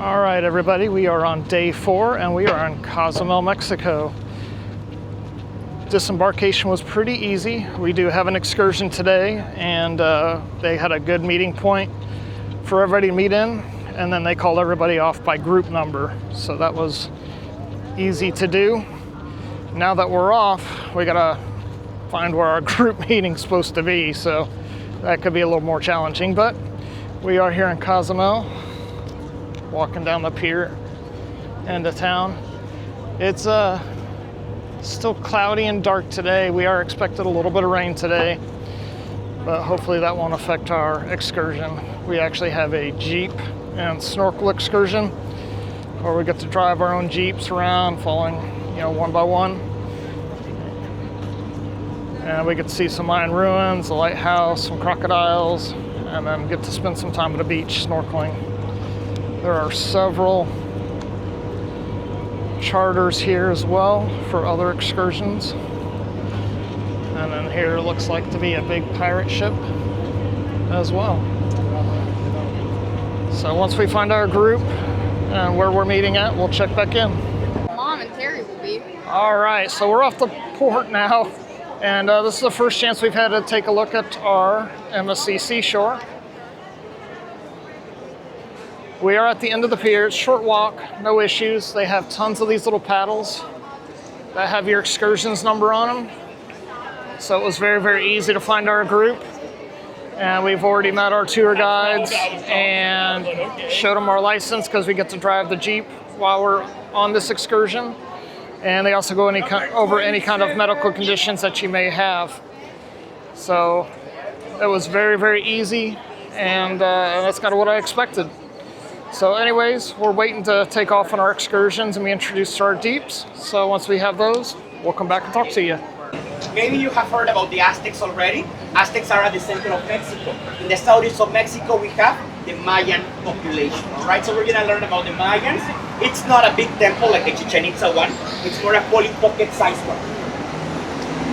All right, everybody, we are on day 4 and we are in Cozumel, Mexico. Disembarkation was pretty easy. We do have an excursion today, and they had a good meeting point for everybody to meet in, and then they called everybody off by group number. So that was easy to do. Now that we're off, we gotta find where our group meeting's supposed to be, so that could be a little more challenging, but we are here in Cozumel, walking down the pier into town. It's still cloudy and dark today. We are expected a little bit of rain today, but hopefully that won't affect our excursion. We actually have a Jeep and snorkel excursion where we get to drive our own Jeeps around, following, one by one. And we get to see some Mayan ruins, the lighthouse, some crocodiles, and then get to spend some time at the beach snorkeling. There are several charters here as well for other excursions. And then here looks like to be a big pirate ship as well. So once we find our group and where we're meeting at, we'll check back in. Mom and Terry will be. All right, so we're off the port now. And this is the first chance we've had to take a look at our MSC Seashore. We are at the end of the pier. It's a short walk, no issues. They have tons of these little paddles that have your excursions number on them. So it was very, very easy to find our group. And we've already met our tour guides and showed them our license because we get to drive the Jeep while we're on this excursion. And they also go over any kind of medical conditions that you may have. So it was very, very easy, and that's kind of what I expected. So anyways, we're waiting to take off on our excursions and be introduced to our Jeeps. So once we have those, we'll come back and talk to you. Maybe you have heard about the Aztecs already. Aztecs are at the center of Mexico. In the southeast of Mexico, we have the Mayan population, all right? So we're gonna learn about the Mayans. It's not a big temple like the Chichen Itza one. It's more a Polly Pocket-sized one.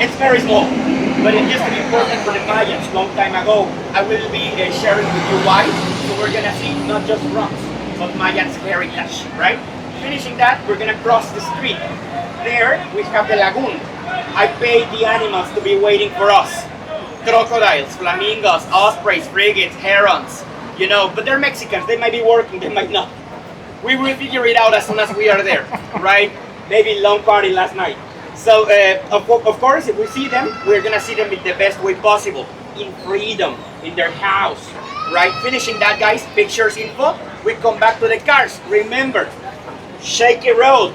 It's very small, but it used to be important for the Mayans long time ago. I will be sharing with you why. So we're gonna see not just rocks, but Mayans heritage, right? Finishing that, we're gonna cross the street. There, we have the lagoon. I paid the animals to be waiting for us. Crocodiles, flamingos, ospreys, frigates, herons, but they're Mexicans. They might be working, they might not. We will figure it out as soon as we are there, right? Maybe long party last night. So, of course, if we see them, we're gonna see them in the best way possible, in freedom, in their house, right? Finishing that, guys, pictures, info, we come back to the cars. Remember, shaky road,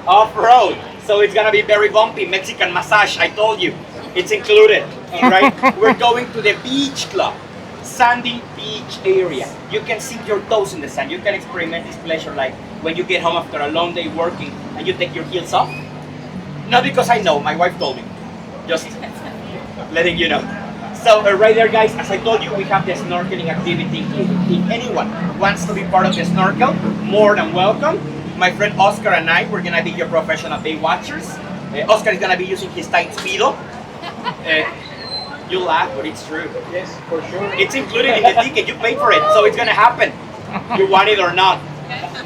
off-road, so it's gonna be very bumpy. Mexican massage, I told you, it's included, all right? We're going to the beach club, sandy beach area. You can sink your toes in the sand. You can experiment this pleasure like when you get home after a long day working and you take your heels off. Not because I know, my wife told me, just letting you know. So right there, guys, as I told you, we have the snorkeling activity. If anyone wants to be part of the snorkel, more than welcome. My friend Oscar and I, we're gonna be your professional day watchers. Oscar is gonna be using his tight Speedo. You laugh, but it's true. Yes, for sure. It's included in the ticket, you paid for it, so it's gonna happen. You want it or not.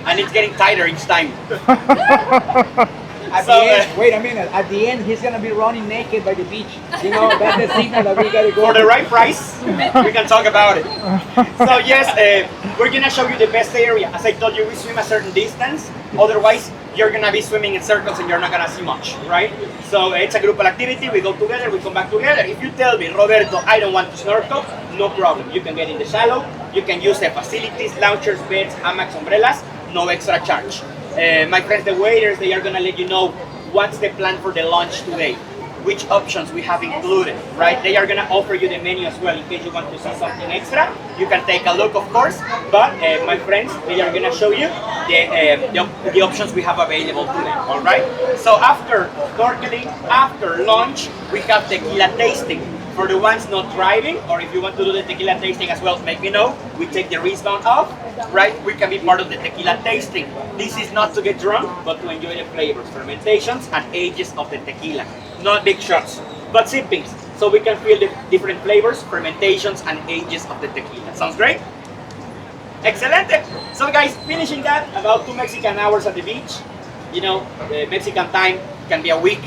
And it's getting tighter each time. At the end, wait a minute, at the end he's gonna be running naked by the beach. That's the signal that we gotta go. For the right price, we can talk about it. So yes, we're gonna show you the best area. As I told you, we swim a certain distance. Otherwise, you're gonna be swimming in circles and you're not gonna see much, right? So it's a group activity. We go together, we come back together. If you tell me, Roberto, I don't want to snorkel, no problem. You can get in the shallow. You can use the facilities, launchers, beds, hammocks, umbrellas, no extra charge. My friends, the waiters, they are gonna let you know what's the plan for the lunch today, which options we have included, right? They are gonna offer you the menu as well in case you want to see something extra. You can take a look, of course, but my friends, they are gonna show you the options we have available to them, all right? So after snorkeling, after lunch, we have tequila tasting. For the ones not driving, or if you want to do the tequila tasting as well, let me know. We take the wristband off, right? We can be part of the tequila tasting. This is not to get drunk, but to enjoy the flavors, fermentations, and ages of the tequila. Not big shots, but sippings, so we can feel the different flavors, fermentations, and ages of the tequila. Sounds great? Excelente. So guys, finishing that, about 2 Mexican hours at the beach. You know, the Mexican time can be a week,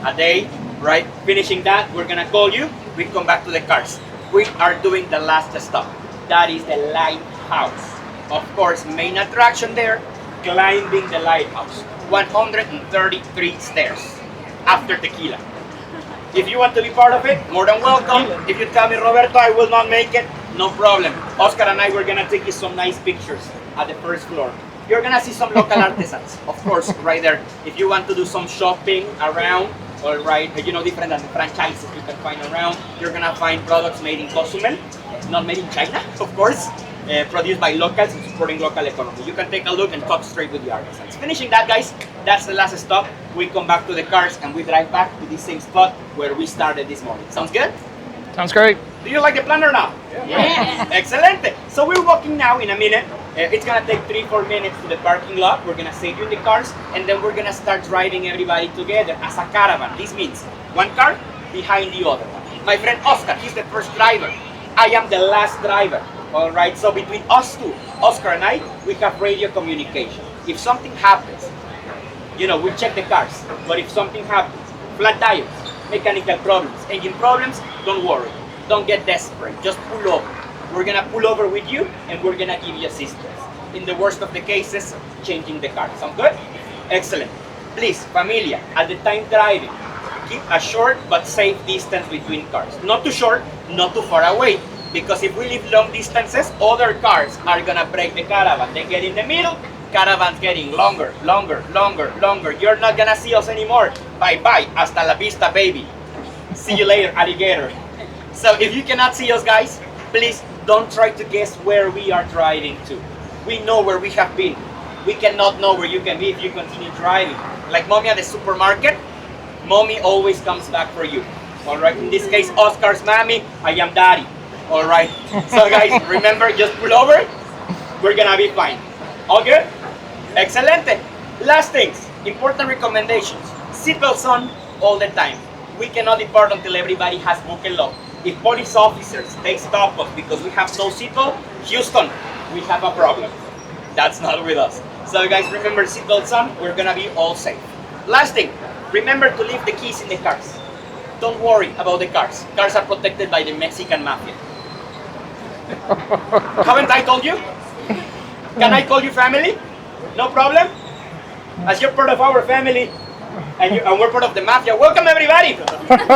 a day, right? Finishing that, we're gonna call you. We come back to the cars. We are doing the last stop. That is the lighthouse. Of course, main attraction there, climbing the lighthouse. 133 stairs after tequila. If you want to be part of it, more than welcome. If you tell me, Roberto, I will not make it, no problem. Oscar and I, we're gonna take you some nice pictures at the first floor. You're gonna see some local artisans, of course, right there. If you want to do some shopping around, all right, you know, different than the franchises you can find around, you're gonna find products made in Cozumel, not made in China, of course, produced by locals and supporting local economy. You can take a look and talk straight with the artisans. Finishing that, guys, that's the last stop. We come back to the cars and we drive back to the same spot where we started this morning. Sounds good? Sounds great. Do you like the plan or not? Yeah. Excellent. So we're walking now in a minute. It's gonna take 3-4 minutes to the parking lot. We're gonna save you in the cars, and then we're gonna start driving everybody together as a caravan. This means one car behind the other one. My friend Oscar, he's the first driver. I am the last driver. All right. So between us two, Oscar and I, we have radio communication. If something happens, you know, we check the cars. But if something happens, flat tires, mechanical problems, engine problems, don't worry. Don't get desperate. Just pull over. We're gonna pull over with you and we're gonna give you assistance. In the worst of the cases, changing the car. Sound good? Excellent. Please, familia, at the time driving, keep a short but safe distance between cars. Not too short, not too far away. Because if we leave long distances, other cars are gonna break the caravan. They get in the middle, caravan's getting longer, longer, longer, longer. You're not gonna see us anymore. Bye-bye. Hasta la vista, baby. See you later, alligator. So if you cannot see us, guys, please don't try to guess where we are driving to. We know where we have been. We cannot know where you can be if you continue driving. Like mommy at the supermarket, mommy always comes back for you. All right, in this case, Oscar's mommy, I am daddy. All right, so guys, remember, just pull over. We're gonna be fine. All good? Excelente. Last things, important recommendations. Seatbelts on all the time. We cannot depart until everybody has buckled up. If police officers, they stop us because we have no seatbelt, Houston, we have a problem. That's not with us. So guys, remember, seatbelts on, we're gonna be all safe. Last thing, remember to leave the keys in the cars. Don't worry about the cars. Cars are protected by the Mexican mafia. Haven't I told you? Can I call you family? No problem? As you're part of our family, and we're part of the mafia. Welcome everybody to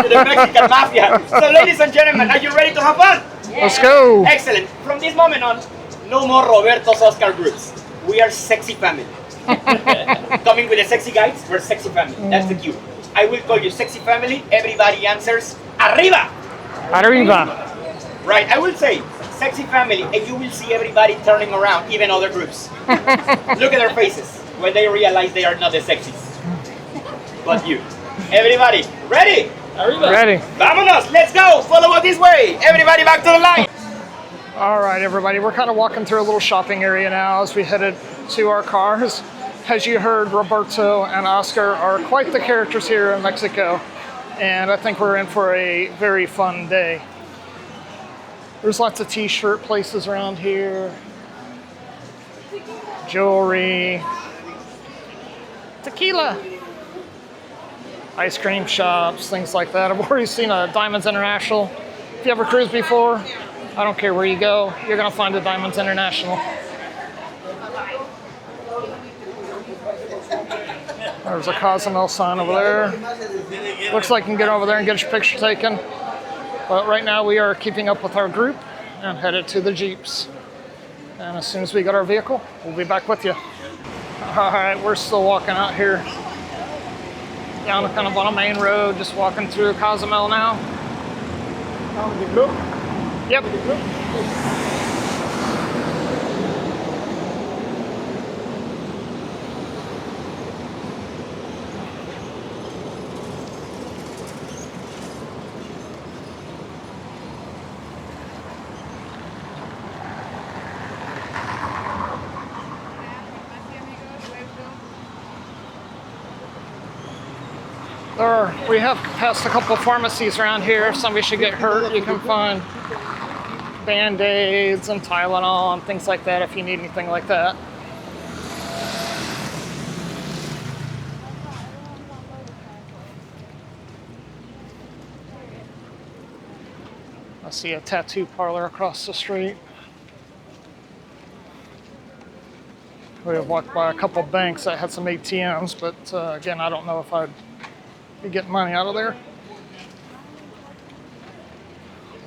the Mexican mafia. So ladies and gentlemen, are you ready to have fun? Yeah. Let's go. Excellent. From this moment on, no more Roberto's Oscar groups. We are sexy family. Coming with the sexy guys, we're sexy family. That's the cue. I will call you sexy family. Everybody answers arriba. Arriba. Right, I will say sexy family, and you will see everybody turning around, even other groups. Look at their faces when they realize they are not the sexies. But you. Everybody, ready? Arriba. Ready. Vámonos, let's go. Follow us this way. Everybody back to the line. All right, everybody. We're kind of walking through a little shopping area now as we headed to our cars. As you heard, Roberto and Oscar are quite the characters here in Mexico, and I think we're in for a very fun day. There's lots of t-shirt places around here, jewelry, tequila, ice cream shops, things like that. I've already seen a Diamonds International. If you ever cruised before, I don't care where you go, you're gonna find a Diamonds International. There's a Cozumel sign over there. Looks like you can get over there and get your picture taken. But right now we are keeping up with our group and headed to the Jeeps. And as soon as we get our vehicle, we'll be back with you. All right, we're still walking out here down kind of on a main road, just walking through Cozumel now. The group? Yep. The group? We have passed a couple of pharmacies around here. If somebody should get hurt, you can find Band-Aids and Tylenol and things like that if you need anything like that. I see a tattoo parlor across the street. We have walked by a couple banks that had some ATMs, but again, I don't know if I'd be getting money out of there.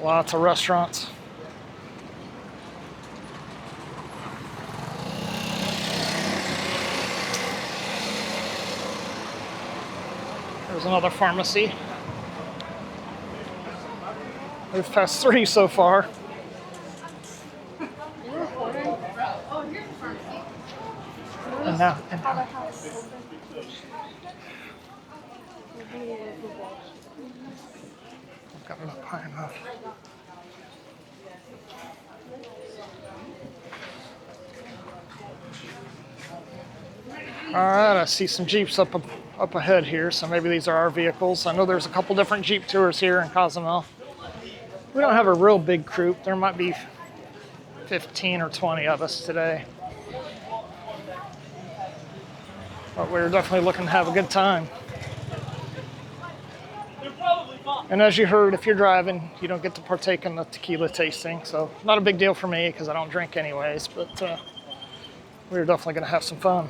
Lots of restaurants. There's another pharmacy. We've passed 3 so far. And now, I've got it up high enough. All right, I see some Jeeps up ahead here, so maybe these are our vehicles. I know there's a couple different Jeep tours here in Cozumel. We don't have a real big group. There might be 15 or 20 of us today. But we're definitely looking to have a good time. And as you heard, if you're driving, you don't get to partake in the tequila tasting. So not a big deal for me because I don't drink anyways, but we're definitely going to have some fun.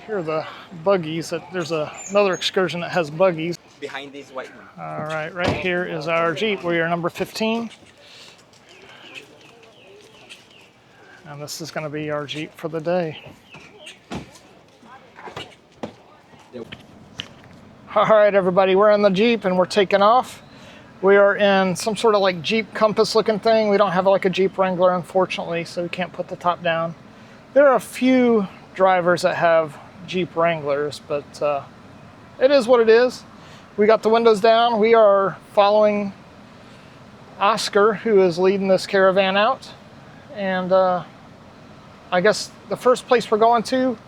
Here are the buggies. There's another excursion that has buggies. Behind this white one. All right here is our Jeep. We are number 15. And this is going to be our Jeep for the day. All right, everybody, we're in the Jeep and we're taking off. We are in some sort of like Jeep Compass looking thing. We don't have like a Jeep Wrangler, unfortunately, so we can't put the top down. There are a few drivers that have Jeep Wranglers, but it is what it is. We got the windows down. We are following Oscar, who is leading this caravan out. And I guess the first place we're going to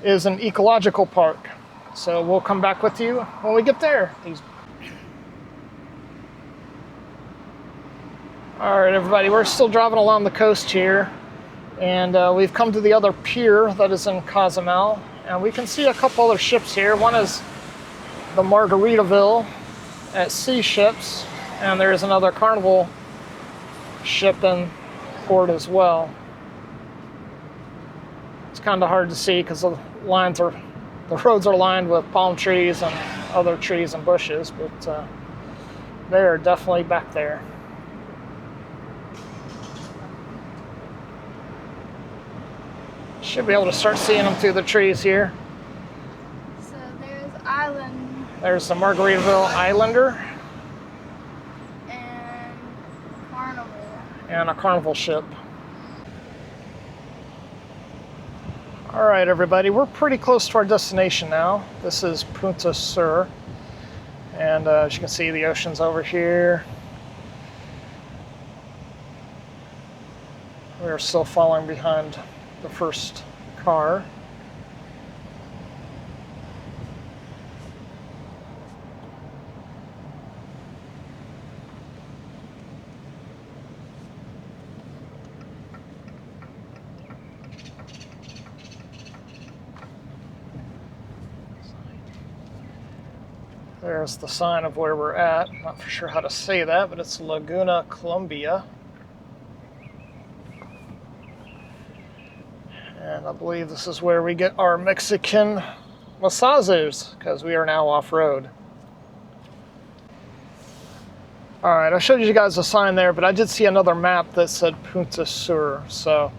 is an ecological park. So we'll come back with you when we get there. All right, everybody, we're still driving along the coast here. And we've come to the other pier that is in Cozumel. And we can see a couple other ships here. One is the Margaritaville at Sea Ships. And there's another Carnival ship in port as well. It's kind of hard to see because the roads are lined with palm trees and other trees and bushes, but they are definitely back there. Should be able to start seeing them through the trees here. So there's Island. There's the Margaritaville Islander. And Carnival. And a Carnival ship. All right, everybody, we're pretty close to our destination now. This is Punta Sur. And as you can see, the ocean's over here. We're still following behind the first car. There's the sign of where we're at. Not for sure how to say that, but it's Laguna Colombia. And I believe this is where we get our Mexican massages, because we are now off-road. All right, I showed you guys a sign there, but I did see another map that said Punta Sur. So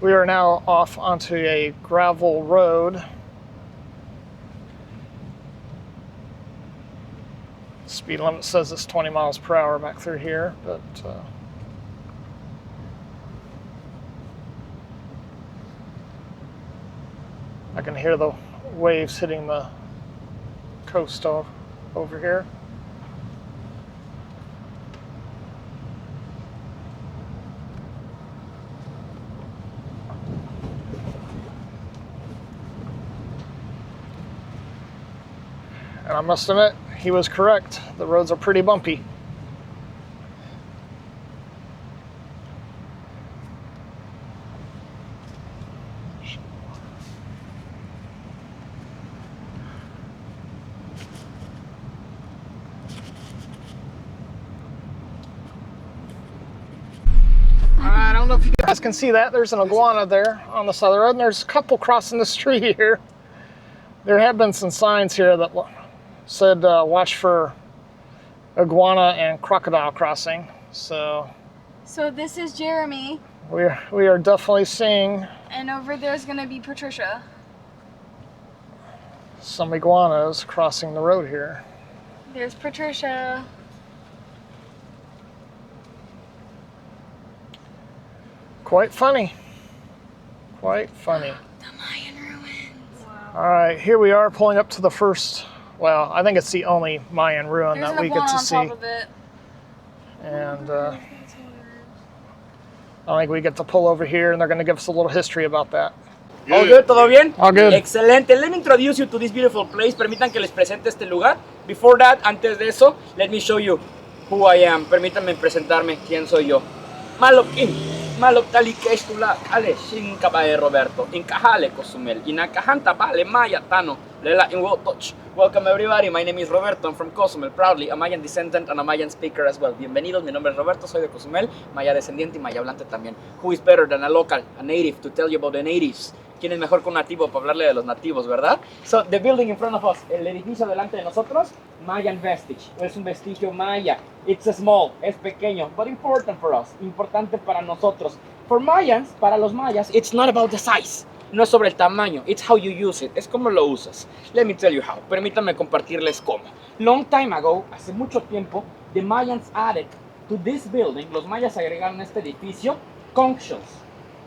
we are now off onto a gravel road. Speed limit says it's 20 miles per hour back through here, but I can hear the waves hitting the coast over here. And I must admit, he was correct. The roads are pretty bumpy. guys can see that, there's an iguana there on the side of the road, and there's a couple crossing the street here. There have been some signs here that said watch for iguana and crocodile crossing. So this is Jeremy, we are definitely seeing and over there's gonna be Patricia. some iguanas crossing the road here. There's Patricia. Quite funny. Quite funny. The Mayan ruins. Wow. All right, here we are pulling up to the first, well, I think it's the only Mayan ruin There's that we get to see. on top of it. And I think we get to pull over here and they're going to give us a little history about that. All good, ¿todo bien? All good. Excelente. Let me introduce you to this beautiful place. Permitan que les presente este lugar. Before that, antes de eso, let me show you who I am. Permítanme presentarme quién soy yo. Malokin, malok talikestula, ale shinkabae Roberto, inkahale Cozumel, inakahanta bale Maya Tano, lela in touch. Welcome everybody, my name is Roberto, I'm from Cozumel, proudly a Mayan descendant and a Mayan speaker as well. Bienvenidos, mi nombre es Roberto, soy de Cozumel, Maya descendiente y Maya hablante también. Who is better than a local, a native, to tell you about the natives? ¿Quién es mejor que un nativo para hablarle de los nativos, verdad? So, the building in front of us, el edificio delante de nosotros, Mayan vestige, es un vestigio maya. It's small, es pequeño, but important for us, importante para nosotros. For Mayans, para los mayas, it's not about the size, no es sobre el tamaño, it's how you use it, es como lo usas. Let me tell you how, permítanme compartirles cómo. Long time ago, hace mucho tiempo, the Mayans added to this building, los mayas agregaron a este edificio, conch shells,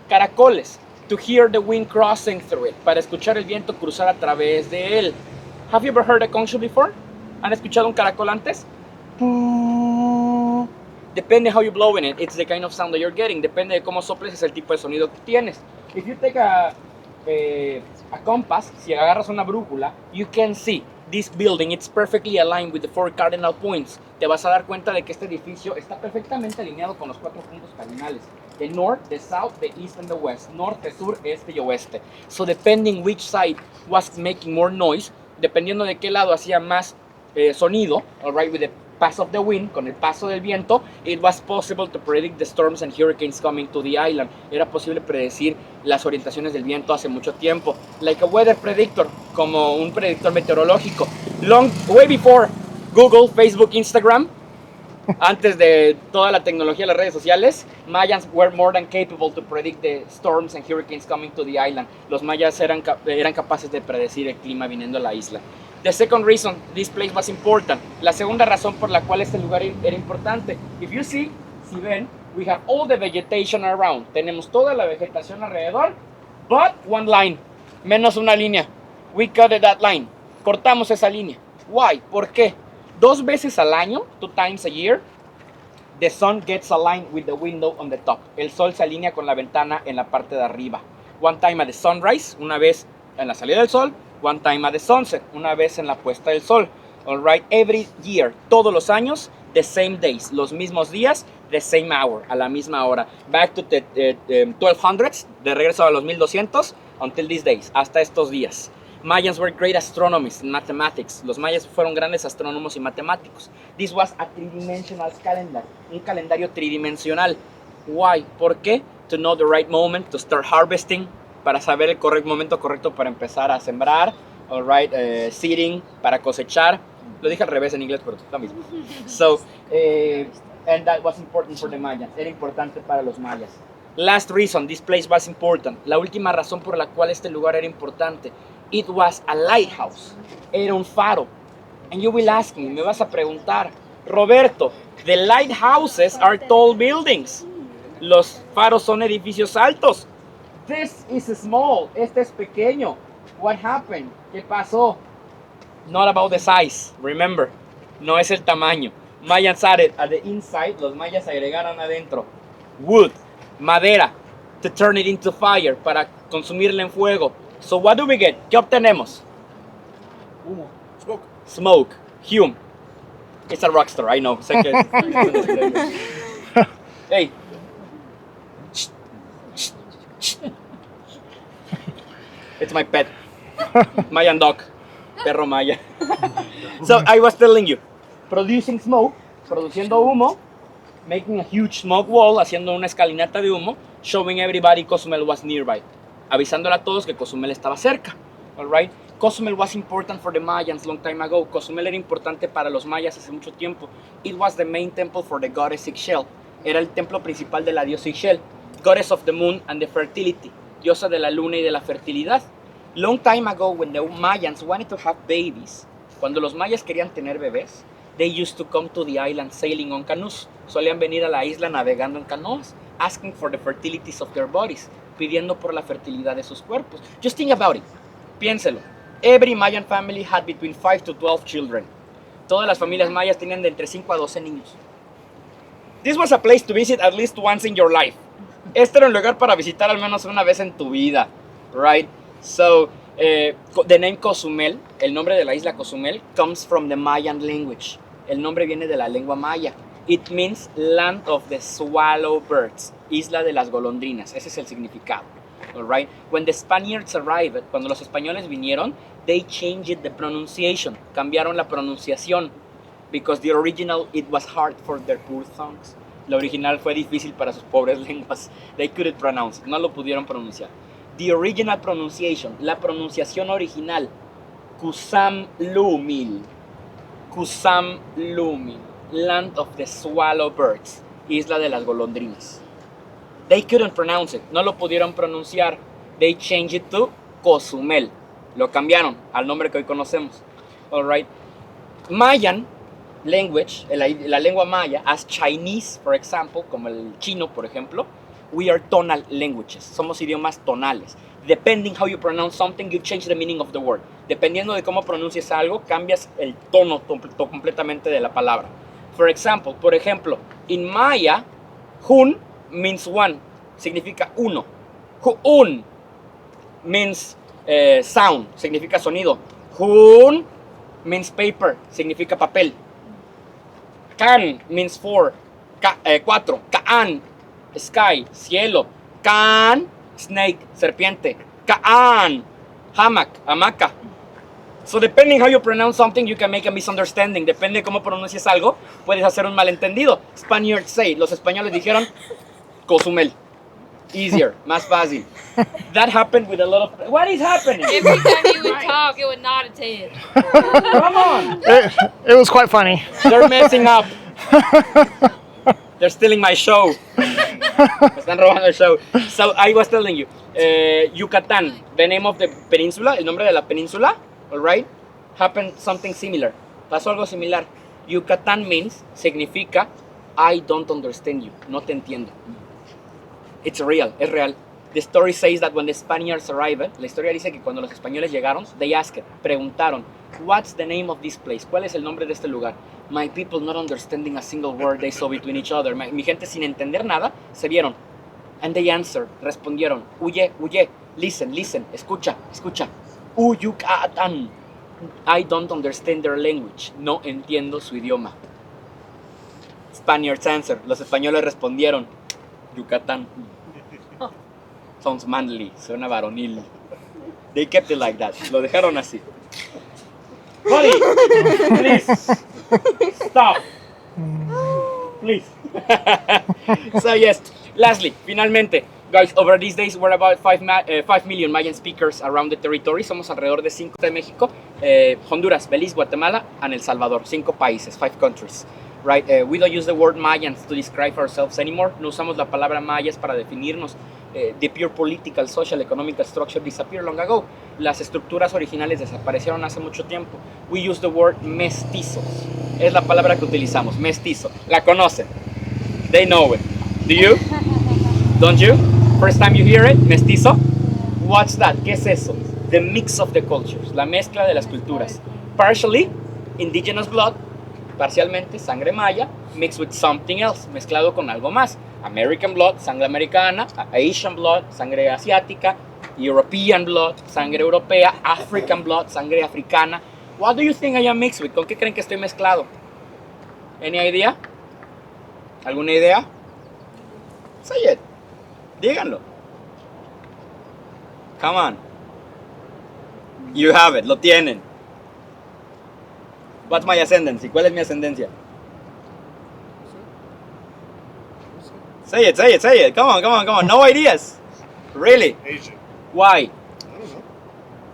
caracoles, to hear the wind crossing through it, para escuchar el viento cruzar a través de él. Have you ever heard a conch shell before? ¿Han escuchado un caracol antes? Depende how you blow in it, it's the kind of sound that you're getting. Depende de cómo soples, es el tipo de sonido que tienes. If you take a compass, si agarras una brújula, you can see this building, it's perfectly aligned with the 4 cardinal points. Te vas a dar cuenta de que este edificio está perfectamente alineado con los 4 puntos cardinales. The north, the south, the east, and the west. Norte, sur, este y oeste. So depending which side was making more noise, dependiendo de qué lado hacía más sonido, alright, with the pass of the wind, con el paso del viento, it was possible to predict the storms and hurricanes coming to the island. Era posible predecir las orientaciones del viento hace mucho tiempo. Like a weather predictor, como un predictor meteorológico. Way before Google, Facebook, Instagram, antes de toda la tecnología de las redes sociales, Mayans were more than capable to predict the storms and hurricanes coming to the island. Los mayas eran capaces de predecir el clima viniendo a la isla. The second reason this place was important, la segunda razón por la cual este lugar era importante. If you see, si ven, we have all the vegetation around. Tenemos toda la vegetación alrededor, but one line, menos una línea. We cut that line. Cortamos esa línea. Why? ¿Por qué? 2 veces al año, 2 times a year, the sun gets aligned with the window on the top. El sol se alinea con la ventana en la parte de arriba. One time at the sunrise, una vez en la salida del sol. One time at the sunset, una vez en la puesta del sol. All right, every year, todos los años, the same days, los mismos días, the same hour, a la misma hora. Back to the 1200s, de regreso a los 1200, until these days, hasta estos días. Mayans were great astronomers and mathematics. Los mayas fueron grandes astrónomos y matemáticos. This was a three-dimensional calendar, un calendario tridimensional. Why? ¿Por qué? To know the right moment to start harvesting, para saber el momento correcto para empezar a sembrar, all right, seeding, para cosechar. Lo dije al revés en inglés, pero es lo mismo. So, and that was important for the Mayans. Era importante para los mayas. Last reason this place was important. La última razón por la cual este lugar era importante. It was a lighthouse. Era un faro. And you will ask me, me vas a preguntar, Roberto, the lighthouses are tall buildings. Los faros son edificios altos. This is small. Este es pequeño. What happened? ¿Qué pasó? Not about the size. Remember, no es el tamaño. Mayans added at the inside. Los mayas agregaron adentro wood, madera, to turn it into fire, para consumirla en fuego. So what do we get? ¿Qué obtenemos? Humo. Smoke. Smoke. Hume. It's a rockstar, I know. Sé que hey. It's my pet. Mayan dog. Perro maya. So I was telling you, producing smoke, produciendo humo, making a huge smoke wall, haciendo una escalinata de humo, showing everybody Cozumel was nearby. Avisándole a todos que Cozumel estaba cerca. All right? Cozumel was important for the Mayans long time ago. Cozumel era importante para los mayas hace mucho tiempo. It was the main temple for the goddess Ixchel. Era el templo principal de la diosa Ixchel, goddess of the moon and the fertility, diosa de la luna y de la fertilidad. Long time ago, when the Mayans wanted to have babies, cuando los mayas querían tener bebés, they used to come to the island sailing on canoes. Solían venir a la isla navegando en canoas, asking for the fertilities of their bodies, pidiendo por la fertilidad de sus cuerpos. Just think about it. Piénselo. Every Mayan family had between 5 to 12 children. Todas las familias mayas tenían de entre 5 a 12 niños. This was a place to visit at least once in your life. Este era un lugar para visitar al menos una vez en tu vida, right? So, the name Cozumel, el nombre de la isla Cozumel, comes from the Mayan language. El nombre viene de la lengua maya. It means land of the swallow birds, isla de las golondrinas. Ese es el significado. All right? When the Spaniards arrived, cuando los españoles vinieron, they changed the pronunciation. Cambiaron la pronunciación. Because the original, it was hard for their poor tongues. La original fue difícil para sus pobres lenguas. They couldn't pronounce it. No lo pudieron pronunciar. The original pronunciation, la pronunciación original, Kusam Lumil. Kusam Lumil. Land of the swallow birds. Isla de las golondrinas. They couldn't pronounce it. No lo pudieron pronunciar. They changed it to Cozumel. Lo cambiaron al nombre que hoy conocemos. All right. Mayan language, la lengua maya, as Chinese, for example, como el chino, por ejemplo, we are tonal languages. Somos idiomas tonales. Depending how you pronounce something, you change the meaning of the word. Dependiendo de cómo pronuncias algo, cambias el tono completamente de la palabra. For example, por ejemplo, in Maya, hun means one, significa uno. Huun means sound, significa sonido. Hun means paper, significa papel. Kan means four, cuatro. Kaan, sky, cielo. Kan, snake, serpiente. Kaan, hammock, hamaca. So depending how you pronounce something, you can make a misunderstanding. Depende de cómo pronuncias algo, puedes hacer un malentendido. Spaniards say, los españoles dijeron Cozumel. Easier, más fácil. That happened with a lot of... What is happening? Every time you would talk, it would nod its head. Come on. It was quite funny. They're messing up. They're stealing my show. Me están robando el show. So I was telling you, Yucatán, the name of the peninsula, el nombre de la península, all right, happened something similar. Pasó algo similar. Yucatán means, significa, I don't understand you, no te entiendo. It's real, es real. The story says that when the Spaniards arrived, la historia dice que cuando los españoles llegaron, they asked, preguntaron, what's the name of this place? ¿Cuál es el nombre de este lugar? My people not understanding a single word they saw between each other. Mi gente sin entender nada, se vieron. And they answered, respondieron, huye, huye, listen, listen, escucha, escucha. Yucatán. I don't understand their language. No entiendo su idioma. Spaniards answered, los españoles respondieron, Yucatán. Sounds manly, suena varonil. They kept it like that. Lo dejaron así. Buddy, please stop. Please. So yes, lastly, finalmente, guys, over these days we're about 5 million Mayan speakers around the territory. Somos alrededor de 5 de México, Honduras, Belice, Guatemala, and El Salvador. 5 países, 5 countries. Right? We don't use the word Mayans to describe ourselves anymore. No usamos la palabra mayas para definirnos. The pure political, social, economical structure disappeared long ago. Las estructuras originales desaparecieron hace mucho tiempo. We use the word mestizos. Es la palabra que utilizamos, mestizo. La conocen. They know it. Do you? Don't you? First time you hear it, mestizo? What's that? ¿Qué es eso? The mix of the cultures, la mezcla de las culturas. Partially indigenous blood, parcialmente sangre maya, mixed with something else, mezclado con algo más. American blood, sangre americana, Asian blood, sangre asiática, European blood, sangre europea, African blood, sangre africana. What do you think I am mixed with? ¿Con qué creen que estoy mezclado? Any idea? ¿Alguna idea? Say it. Díganlo. Come on. You have it. Lo tienen. What's my ascendancy? ¿Cuál es mi ascendencia? Say it. Come on. No ideas. Really? Asian. Why? I don't know.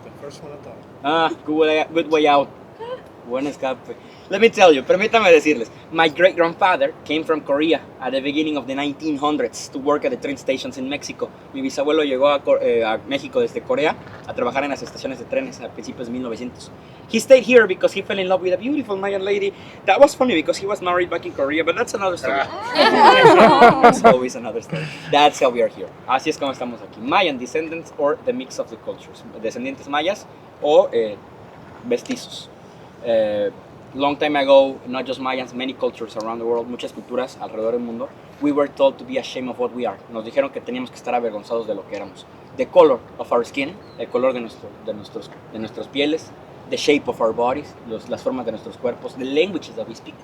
The first one I thought. Good way out. Buen escape. Let me tell you, permítame decirles, my great-grandfather came from Korea at the beginning of the 1900s to work at the train stations in Mexico. Mi bisabuelo llegó a México desde Corea a trabajar en las estaciones de trenes a principios de 1900. He stayed here because he fell in love with a beautiful Mayan lady. That was funny because he was married back in Korea, but that's another story. That's always another story. That's how we are here. Así es como estamos aquí. Mayan descendants or the mix of the cultures. Descendientes mayas o mestizos. Long time ago, not just Mayans, many cultures around the world, muchas culturas alrededor del mundo, we were told to be ashamed of what we are. Nos dijeron que teníamos que estar avergonzados de lo que éramos. The color of our skin, el color de nuestras pieles, the shape of our bodies, las formas de nuestros cuerpos, the languages that we speak,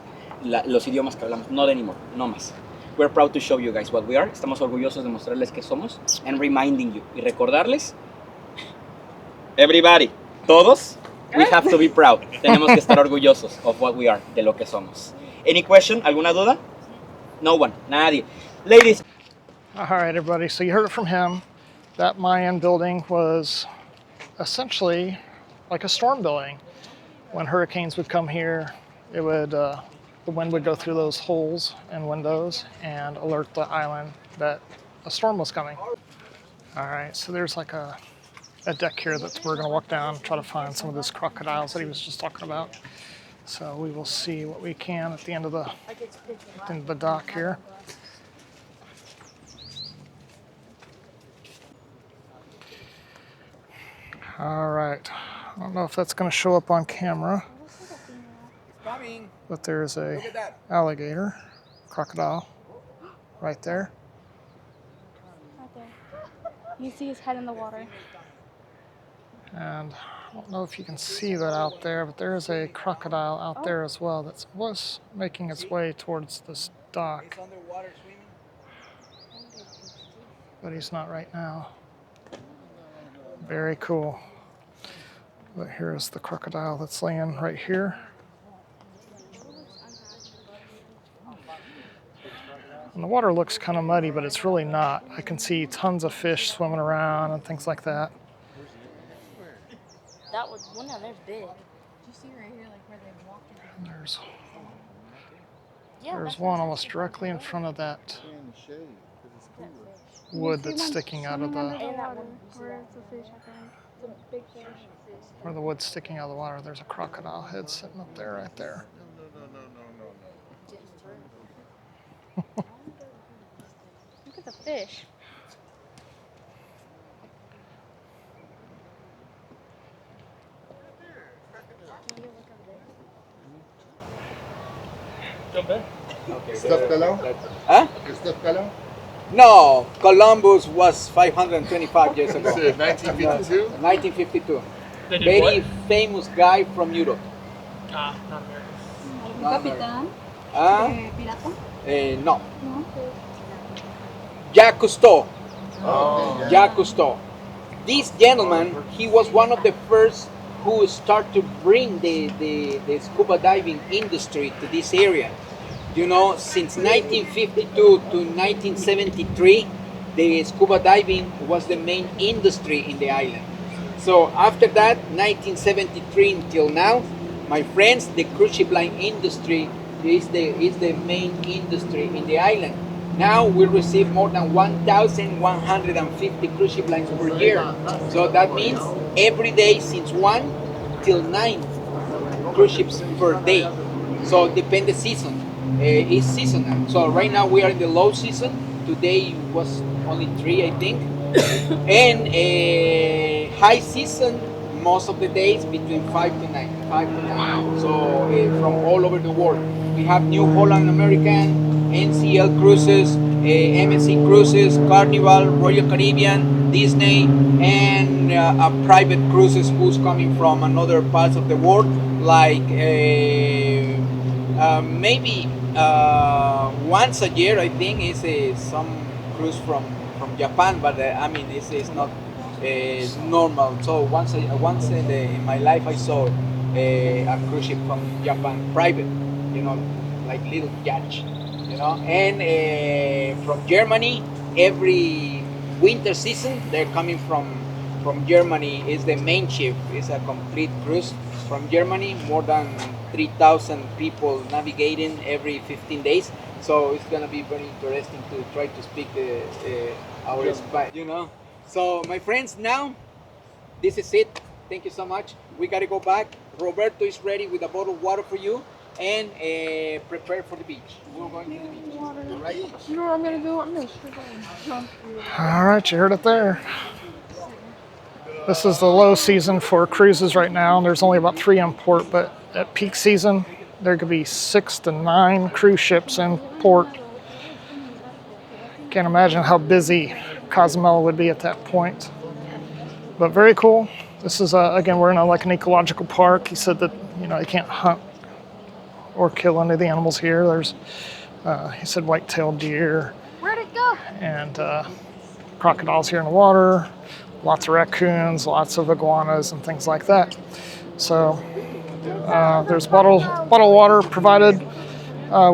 los idiomas que hablamos, not anymore, no más. We're proud to show you guys what we are. Estamos orgullosos de mostrarles qué somos and reminding you y recordarles, everybody, todos, we have to be proud. Tenemos que estar orgullosos of what we are, de lo que somos. Any question? ¿Alguna duda? No one. Nadie. Ladies. All right, everybody. So you heard it from him. That Mayan building was essentially like a storm building. When hurricanes would come here, it would the wind would go through those holes and windows and alert the island that a storm was coming. All right, so there's like a deck here that we're going to walk down and try to find some of those crocodiles that he was just talking about. So we will see what we can at the end of the dock here. All right, I don't know if that's going to show up on camera, but there's a alligator, crocodile, right there. Right there. You see his head in the water. And I don't know if you can see that out there, but there is a crocodile out there as well that was making its way towards this dock. But he's not right now. Very cool. But here's the crocodile that's laying right here. And the water looks kind of muddy, but it's really not. I can see tons of fish swimming around and things like that. That was one down there's big. Did you see right here, like where they walked in? And there's Yeah, one almost directly in front of that wood that's sticking out of the, And that one. Where it's a fish, I think. It's a big fish. where the wood's sticking out of the water. There's a crocodile head sitting up there, right there. Look at the fish. Jump in. Stuffed hello? Huh? Stuffed hello? No, Columbus was 525 years ago. 1952? 1952. They did Very what? famous guy from Europe. Not American. Not Capitán. Huh? Pirata. No. Jacques Cousteau. Oh. Jacques Cousteau. This gentleman, he was one of the first who started to bring the scuba diving industry to this area. You know, since 1952 to 1973, the scuba diving was the main industry in the island. So after that, 1973 until now, my friends, the cruise ship line industry is the main industry in the island. Now we receive more than 1,150 cruise ship lines per year. So that means every day since 1 till 9 cruise ships per day. So depend the season. It's seasonal. So right now we are in the low season. Today was only 3, I think. And high season, most of the days between 5 to 9. 5 to 9. So from all over the world. We have New Holland American, NCL Cruises, MSC Cruises, Carnival, Royal Caribbean, Disney, and a private cruises who's coming from another parts of the world, like maybe once a year, I think, is some cruise from Japan, but I mean, it's not normal. So once in my life, I saw a cruise ship from Japan, private, you know, like little yacht. You you know. And from Germany, every winter season they're coming from Germany. Is the main ship. It's a complete cruise from Germany. More than 3,000 people navigating every 15 days. So it's gonna be very interesting to try to speak our Spanish, you know. So my friends, now this is it. Thank you so much. We gotta go back. Roberto is ready with a bottle of water for you, and prepare for the beach. We're going to the beach. Right? You know what I'm gonna do? I'm gonna All right, you heard it there. This is the low season for cruises right now, and there's only about 3 in port, but at peak season, there could be 6 to 9 cruise ships in port. Can't imagine how busy Cozumel would be at that point. But very cool. This is, again, we're in like an ecological park. He said that, you know, you can't hunt or kill any of the animals here. There's, he said, white-tailed deer. Where'd it go? And crocodiles here in the water. Lots of raccoons, lots of iguanas and things like that. So there's bottled water provided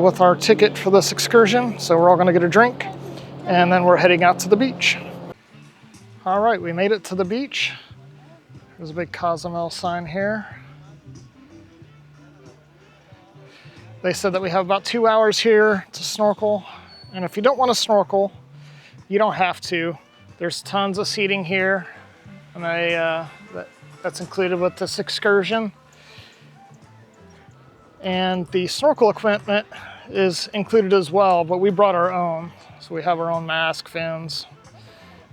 with our ticket for this excursion. So we're all gonna get a drink and then we're heading out to the beach. All right, we made it to the beach. There's a big Cozumel sign here. They said that we have about 2 hours here to snorkel. And if you don't want to snorkel, you don't have to. There's tons of seating here, and that's included with this excursion. And the snorkel equipment is included as well, but we brought our own. So we have our own mask, fins,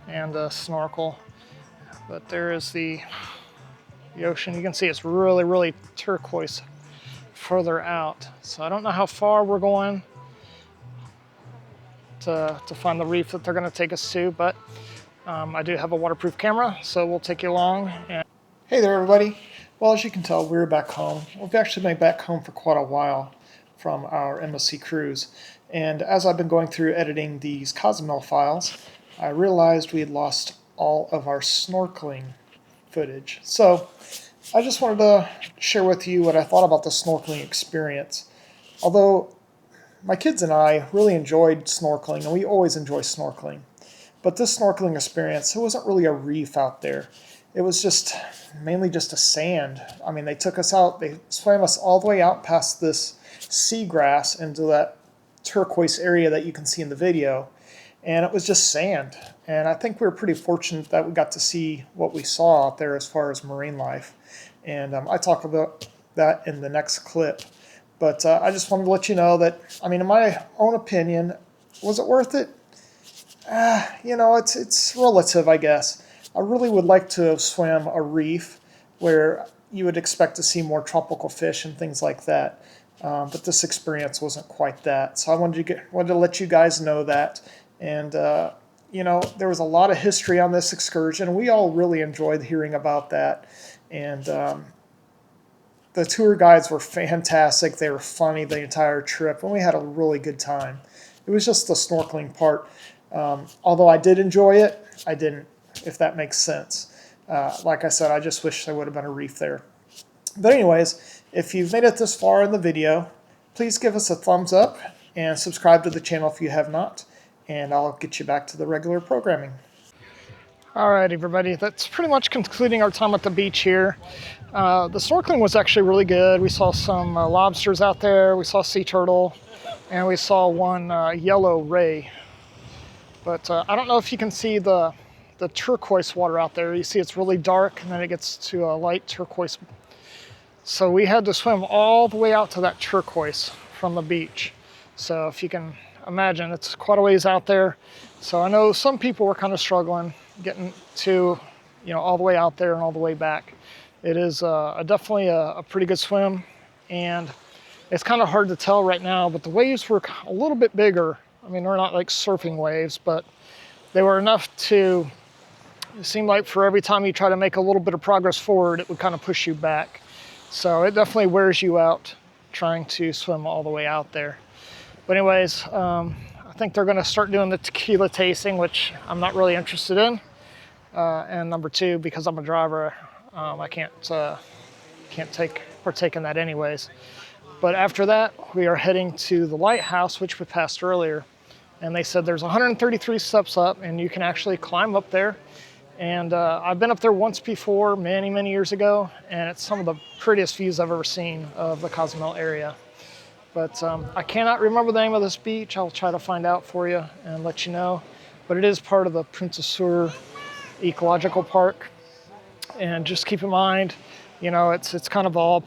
and a snorkel. But there is the ocean. You can see it's really, really turquoise further out. So I don't know how far we're going to find the reef that they're going to take us to, but I do have a waterproof camera, so we'll take you along. Hey there, everybody. Well, as you can tell, we're back home. We've actually been back home for quite a while from our MSC cruise. And as I've been going through editing these Cozumel files, I realized we had lost all of our snorkeling footage. So I just wanted to share with you what I thought about the snorkeling experience. Although my kids and I really enjoyed snorkeling, and we always enjoy snorkeling. But this snorkeling experience, it wasn't really a reef out there. It was just mainly just a sand. I mean, they took us out, they swam us all the way out past this seagrass into that turquoise area that you can see in the video. And it was just sand. And I think we were pretty fortunate that we got to see what we saw out there as far as marine life. And I talk about that in the next clip. But I just wanted to let you know that, I mean, in my own opinion, was it worth it? You know, it's relative, I guess. I really would like to have swam a reef where you would expect to see more tropical fish and things like that. But this experience wasn't quite that. So I wanted to let you guys know that. And, you know, there was a lot of history on this excursion. We all really enjoyed hearing about that. And the tour guides were fantastic. They were funny the entire trip, and we had a really good time. It was just the snorkeling part. Although I did enjoy it, I didn't, if that makes sense. Like I said, I just wish there would have been a reef there. But anyways, if you've made it this far in the video, please give us a thumbs up and subscribe to the channel if you have not, and I'll get you back to the regular programming. All right, everybody, that's pretty much concluding our time at the beach here. The snorkeling was actually really good. We saw some lobsters out there, we saw sea turtle, and we saw one yellow ray. But I don't know if you can see the turquoise water out there. You see it's really dark, and then it gets to a light turquoise. So we had to swim all the way out to that turquoise from the beach. So if you can imagine, it's quite a ways out there. So I know some people were kind of struggling getting to, you know, all the way out there and all the way back. It is definitely a pretty good swim, and it's kind of hard to tell right now, but the waves were a little bit bigger. I mean, they're not like surfing waves, but they were enough to, it seemed like for every time you try to make a little bit of progress forward, it would kind of push you back. So it definitely wears you out trying to swim all the way out there. But anyways, I think they're gonna start doing the tequila tasting, which I'm not really interested in. And number two, because I'm a driver, I can't partake in that anyways. But after that, we are heading to the lighthouse, which we passed earlier. And they said there's 133 steps up, and you can actually climb up there. And I've been up there once before, many, many years ago, and it's some of the prettiest views I've ever seen of the Cozumel area. But I cannot remember the name of this beach. I'll try to find out for you and let you know. But it is part of the Punta Sur Ecological Park. And just keep in mind, you know, it's kind of all,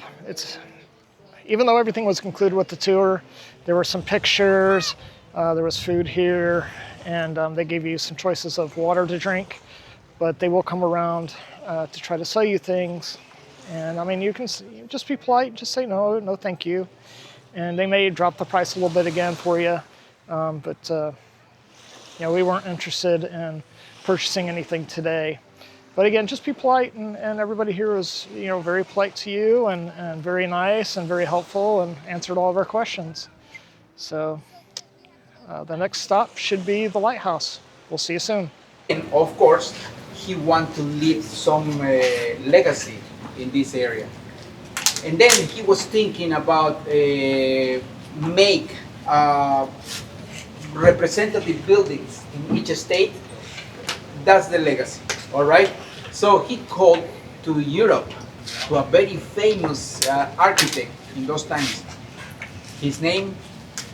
even though everything was concluded with the tour, there were some pictures, there was food here, and they gave you some choices of water to drink. But they will come around to try to sell you things. And I mean, you can just be polite, just say no, no thank you. And they may drop the price a little bit again for you. But you know, we weren't interested in purchasing anything today. But again, just be polite, and everybody here was, you know, very polite to you and very nice and very helpful and answered all of our questions. So the next stop should be the lighthouse. We'll see you soon. And of course, he wants to leave some legacy in this area. And then he was thinking about make representative buildings in each state. That's the legacy, all right? So he called to Europe, to a very famous architect in those times. His name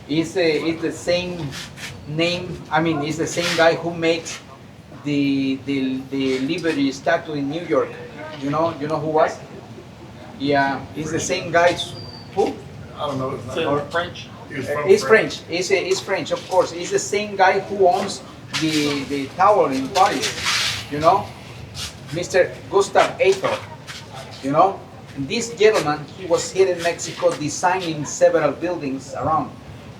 is the same name, I mean, it's the same guy who makes the Liberty statue in New York. You know who was? Yeah, he's the same guy. Who? I don't know. Or French. He's French. He's French, of course. He's the same guy who owns the tower in Paris. You know, Mr. Gustav Eiffel. You know, and this gentleman, he was here in Mexico designing several buildings around.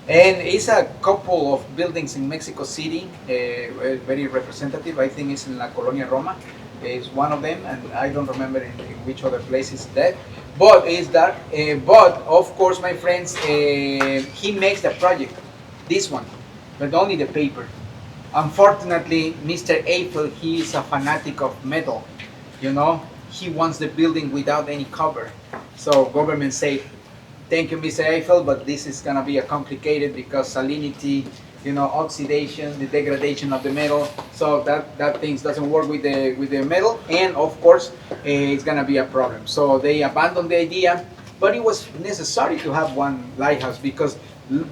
And it's a couple of buildings in Mexico City, very representative. I think it's in La Colonia Roma. Is one of them, and I don't remember in which other place is that. But is that? But of course, my friends, he makes the project, this one, but only the paper. Unfortunately, Mr. Eiffel, he is a fanatic of metal. You know, he wants the building without any cover. So government say, thank you, Mr. Eiffel, but this is gonna be a complicated because salinity, you know, oxidation, the degradation of the metal. So that things doesn't work with the metal, and of course, it's gonna be a problem. So they abandoned the idea, but it was necessary to have one lighthouse because,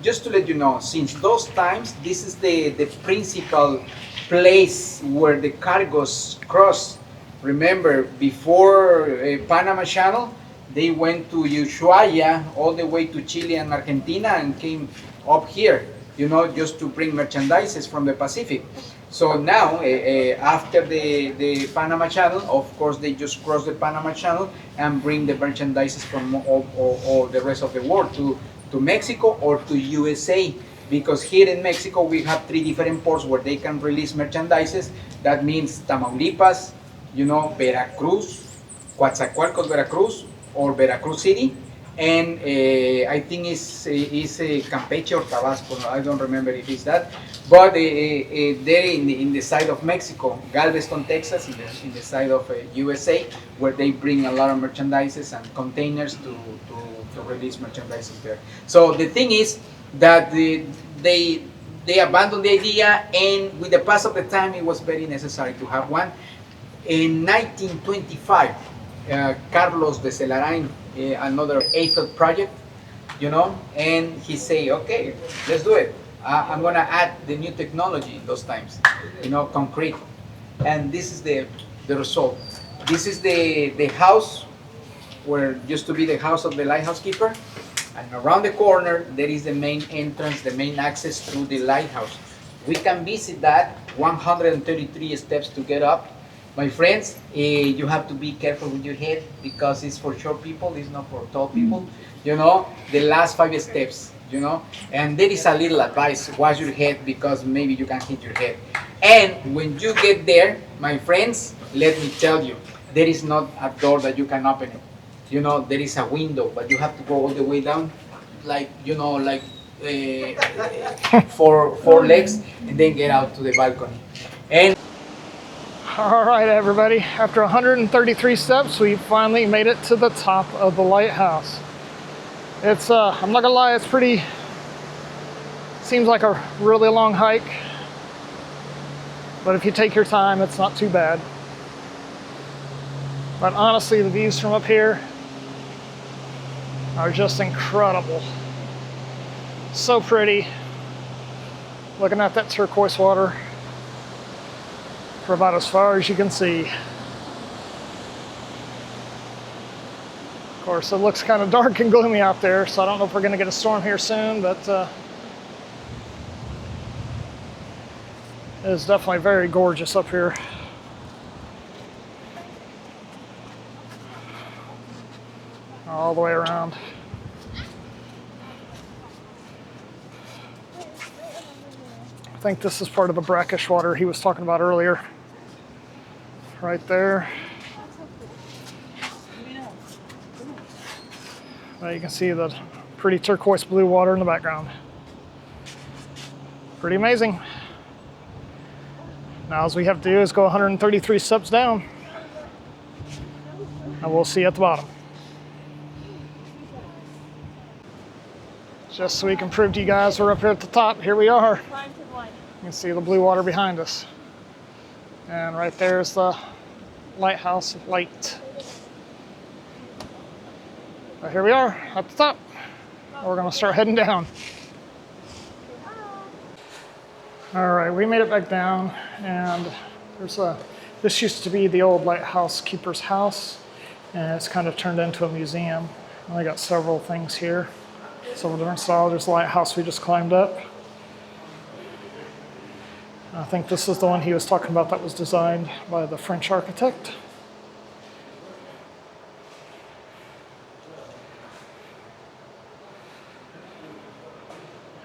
just to let you know, since those times, this is the principal place where the cargos cross. Remember, before Panama Channel, they went to Ushuaia, all the way to Chile and Argentina, and came up here, you know, just to bring merchandises from the Pacific. So now, after the Panama Channel, of course, they just cross the Panama Channel and bring the merchandises from all the rest of the world to Mexico or to USA. Because here in Mexico, we have 3 different ports where they can release merchandises. That means Tamaulipas, you know, Veracruz, Coatzacoalcos, Veracruz, or Veracruz City, and I think it's Campeche or Tabasco. I don't remember if it's that, but there in the side of Mexico, Galveston, Texas, in the side of USA, where they bring a lot of merchandises and containers to release merchandises there. So the thing is that they abandoned the idea, and with the pass of the time, it was very necessary to have one. In 1925, Carlos de Celarain, another Eiffel project, you know, and he say, okay, let's do it. I'm gonna add the new technology in those times, you know, concrete. And this is the result. This is the house where used to be the house of the lighthouse keeper. And around the corner, there is the main entrance, the main access through the lighthouse. We can visit that, 133 steps to get up. My friends, you have to be careful with your head because it's for short people, it's not for tall people. You know, the last 5 steps, you know, and there is a little advice, watch your head because maybe you can hit your head. And when you get there, my friends, let me tell you, there is not a door that you can open it. You know, there is a window, but you have to go all the way down, like, you know, like four legs, and then get out to the balcony. And All right, everybody. After 133 steps, we finally made it to the top of the lighthouse. It's, I'm not gonna lie, it's pretty, seems like a really long hike. But if you take your time, it's not too bad. But honestly, the views from up here are just incredible. So pretty. Looking at that turquoise water for about as far as you can see. Of course, it looks kind of dark and gloomy out there, so I don't know if we're going to get a storm here soon, but it is definitely very gorgeous up here. All the way around. I think this is part of the brackish water he was talking about earlier. Right there. You can see the pretty turquoise blue water in the background. Pretty amazing. Now all we have to do is go 133 steps down. And we'll see you at the bottom. Just so we can prove to you guys we're up here at the top. Here we are. You can see the blue water behind us. And right there's the lighthouse light. But here we are at the top. We're gonna start heading down. All right, we made it back down, and this used to be the old lighthouse keeper's house, and it's kind of turned into a museum. And I got several things here, several different styles. There's the lighthouse we just climbed up. I think this is the one he was talking about that was designed by the French architect.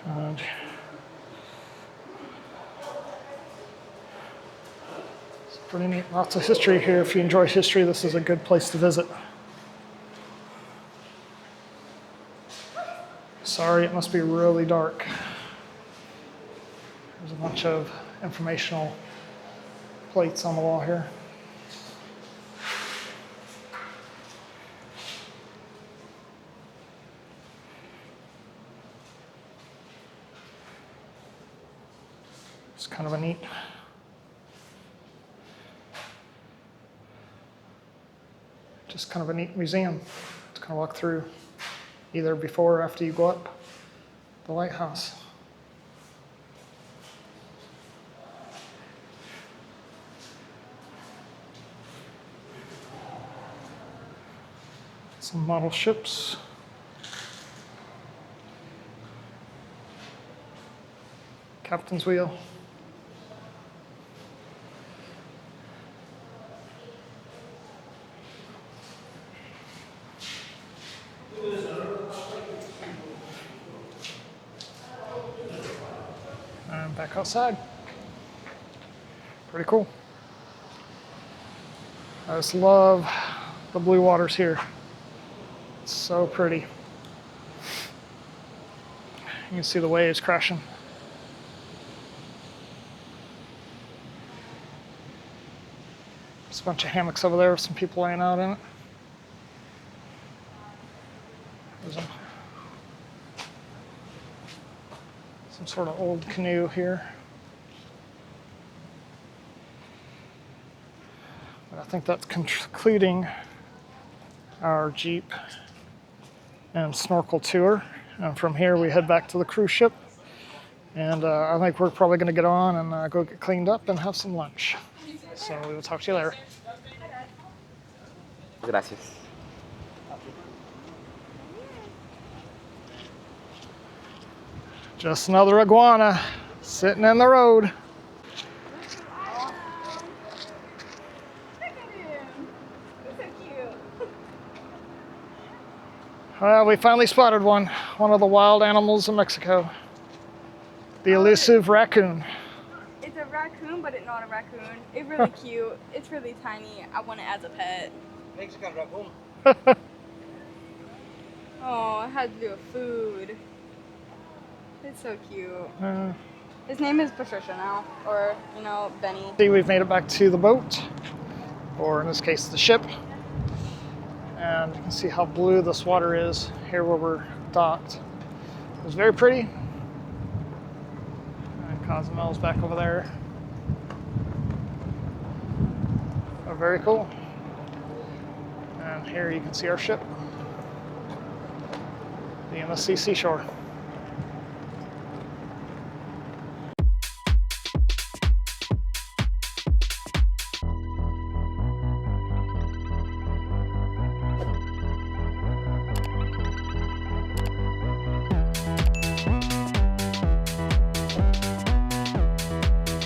And it's pretty neat. Lots of history here. If you enjoy history, this is a good place to visit. Sorry, it must be really dark. There's a bunch of informational plates on the wall here. It's kind of a neat museum to kind of walk through either before or after you go up the lighthouse. Some model ships. Captain's wheel. And back outside. Pretty cool. I just love the blue waters here. It's so pretty. You can see the waves crashing. There's a bunch of hammocks over there with some people laying out in it. There's some sort of old canoe here. But I think that's concluding our Jeep and snorkel tour. And from here we head back to the cruise ship. And I think we're probably going to get on and go get cleaned up and have some lunch. So we will talk to you later. Gracias. Just another iguana sitting in the road. Well, we finally spotted one of the wild animals in Mexico. The elusive raccoon. It's a raccoon, but it's not a raccoon. It's really cute. It's really tiny. I want it as a pet. Mexican raccoon. Oh, it had to do with food. It's so cute. His name is Patricia now, or, Benny. See, we've made it back to the boat, or in this case, the ship. And you can see how blue this water is here where we're docked. It was very pretty. And Cozumel's back over there. Oh, very cool. And here you can see our ship, the MSC Seashore.